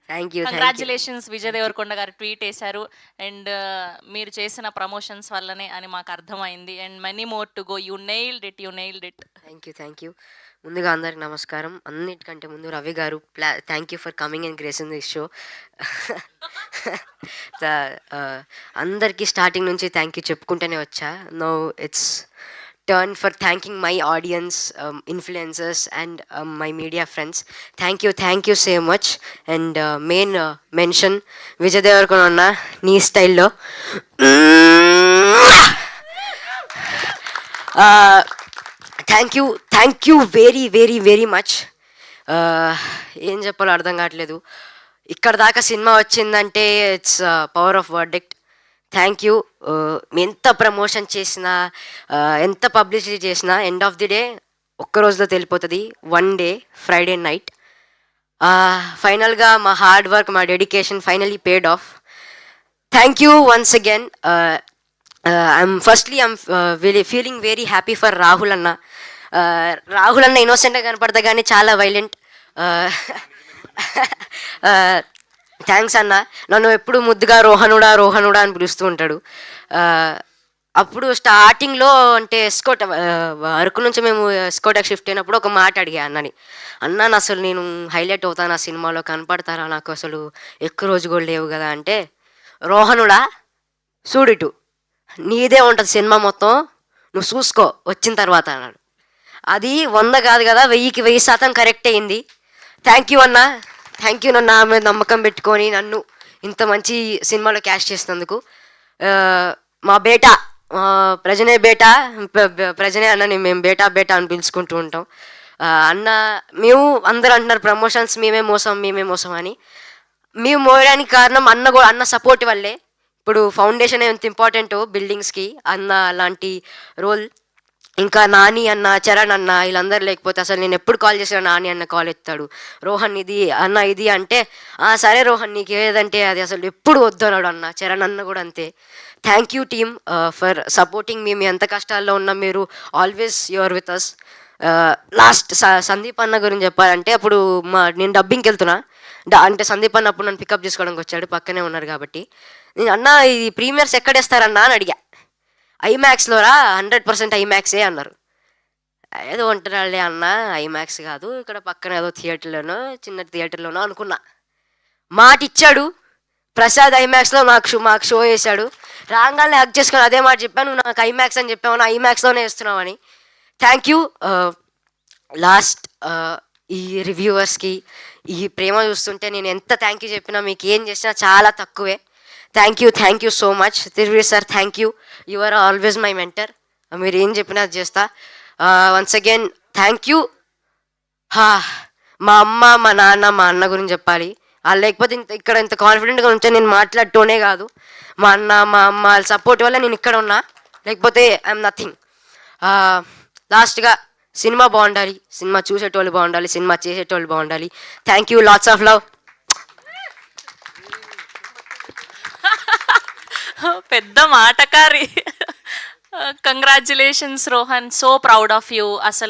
Thank you. Congratulations Vijay Devarakonda garu tweet వేశారు. And మీరు చేసిన ప్రమోషన్స్ వల్లనే అని మాకు అర్థమైంది. And many more to go. You nailed it. Thank you. ముందుగా అందరికి నమస్కారం. అన్నిటికంటే ముందు Ravi garu thank you for coming and gracing this show. అందరికీ స్టార్టింగ్ నుంచి థ్యాంక్ యూ చెప్పుకుంటూనే వచ్చా. No it's turn for thanking my audience, influencers and my media friends. Thank you so much. And main mention Vijay Devarkonda nee style lo thank you very much. ఏం చెప్పాలో అర్థం కావట్లేదు. ఇక్కడ దాకా cinema వచ్చిందంటే its power of verdict. Thank you. ఎంత promotion చేసినా, ఎంత పబ్లిసిటీ చేసినా, ఎండ్ ఆఫ్ ది డే ఒక్క రోజులో తెలిపోతుంది. వన్ డే ఫ్రైడే నైట్ ఫైనల్గా మా హార్డ్ వర్క్, మా dedication finally paid of. Thank you once again. I'm feeling very happy for Rahul అన్న. రాహుల్ అన్న ఇన్నోసెంట్గా కనపడతా కానీ చాలా వైలెంట్. థ్యాంక్స్ అన్న. నన్ను ఎప్పుడు ముద్దుగా రోహనుడా అని పిలుస్తూ ఉంటాడు. అప్పుడు స్టార్టింగ్లో అంటే ఎస్కోట్ అరకు నుంచి మేము ఎస్కోటకి షిఫ్ట్ అయినప్పుడు ఒక మాట అడిగా అన్నని. అన్న అసలు నేను హైలైట్ అవుతాను ఆ సినిమాలో, కనపడతారా, నాకు అసలు ఎక్కువ రోజు కూడా లేవు కదా అంటే, రోహనుడా చూడిటు నీదే ఉంటుంది సినిమా మొత్తం, నువ్వు చూసుకో వచ్చిన తర్వాత అన్నాడు. అది 100 కాదు కదా, 1000% కరెక్ట్ అయింది. థ్యాంక్ యూ అన్న. థ్యాంక్ యూ నన్ను నా మీద నమ్మకం పెట్టుకొని నన్ను ఇంత మంచి సినిమాలో క్యాష్ చేసినందుకు. మా బేటా ప్రజనే అన్న, మేము బేటా అని పిలుచుకుంటూ ఉంటాం. అన్న మేము అందరూ అంటున్నారు ప్రమోషన్స్ మేమే మోసం అని. మేము మోయడానికి కారణం అన్న సపోర్ట్ వల్లే. ఇప్పుడు ఫౌండేషన్ ఎంత ఇంపార్టెంటో బిల్డింగ్స్కి, అన్న అలాంటి రోల్. ఇంకా నాని అన్న, చరణ్ అన్న వీళ్ళందరూ లేకపోతే అసలు నేను ఎప్పుడు కాల్ చేసినా నాని అన్న కాల్ ఎత్తాడు. రోహన్ ఇది అన్న ఇది అంటే, సరే రోహన్ నీకు ఏదంటే అది, అసలు ఎప్పుడు వద్దన్నాడు అన్న. చరణ్ అన్న కూడా అంతే. Thank you team for supporting me ఎంత కష్టాల్లో ఉన్నా మీరు always your with us. Last Sandeep అన్న గురించి చెప్పాలంటే, అప్పుడు నేను డబ్బింగ్కి వెళ్తున్నా అంటే సందీప్ అన్న అప్పుడు నన్ను పికప్ చేసుకోవడానికి వచ్చాడు, పక్కనే ఉన్నారు కాబట్టి. నేను అన్న ఇది ప్రీమియర్స్ ఎక్కడేస్తారన్నా అని అడిగా. ఐమాక్స్లోరా, 100% ఐమాక్సే అన్నారు. ఏదో అంటున్నాళ్ళే అన్న, ఐమాక్స్ కాదు ఇక్కడ పక్కన ఏదో థియేటర్లోనో చిన్న థియేటర్లోనో అనుకున్నా. మాట ఇచ్చాడు ప్రసాద్, ఐమాక్స్లో మాకు షో వేశాడు. రాగానే హక్ చేసుకొని అదే మాట చెప్పాను, నువ్వు నాకు ఐమాక్స్ అని చెప్పావు, ఐమాక్స్లోనే వేస్తున్నావు అని. Thank you. లాస్ట్ ఈ రివ్యూవర్స్కి ఈ ప్రేమ చూస్తుంటే నేను ఎంత థ్యాంక్ యూ చెప్పినా మీకు ఏం చేసినా చాలా తక్కువే. Thank you so much. Thiruveer sir thank you. You are always my mentor. మీరు ఏం చెప్పినా అది చేస్తా. Once again thank you. మా అమ్మ, మా నాన్న, మా అన్న గురించి చెప్పాలి. వాళ్ళు లేకపోతే ఇక్కడ ఇంత కాన్ఫిడెంట్గా ఉంటే నేను మాట్లాడుతూనే కాదు. మా అన్న, మా అమ్మ వాళ్ళ సపోర్ట్ వల్ల నేను ఇక్కడ ఉన్నా, లేకపోతే ఐఎమ్ నథింగ్. లాస్ట్గా సినిమా బాగుండాలి, సినిమా చూసేటోళ్ళు బాగుండాలి, సినిమా చేసేటోళ్ళు బాగుండాలి. Thank you. Lots of love. పెద్ద మాటకారి. Congratulations Rohan. So proud of you. అసలు